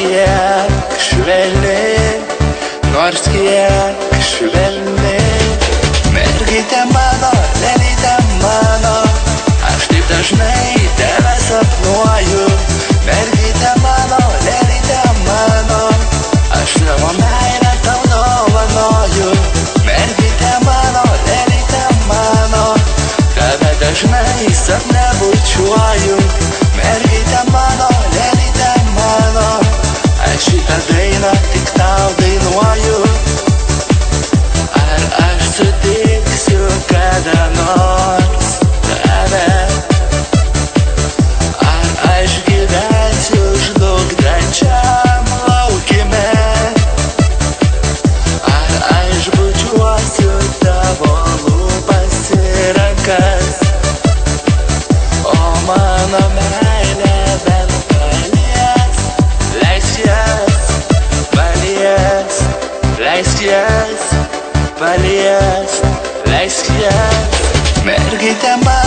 kiek švelniai, nors kiek švelniai. Mergytė mano, lėlytė mano, aš taip dažnai tave sapnuoju. Mergytė mano, lėlytė mano, aš savo meilę tau dovanoju. Mergytė mano, lėlytė mano, tave dažnai sapne bučiuoju. Mergytė mano, lėlytė mano, aš šitą dainą tik tau dainuoju. Ar aš sutiksiu kada nors tave? Ar aš gyvensiu žlugdančiam laukime? Ar aš bučiuosiu tavo lūpas ir rankas? O mano meilė bent palies, leisk jas, palies, leisk jas, palies, leisk jas. Mergytė mano,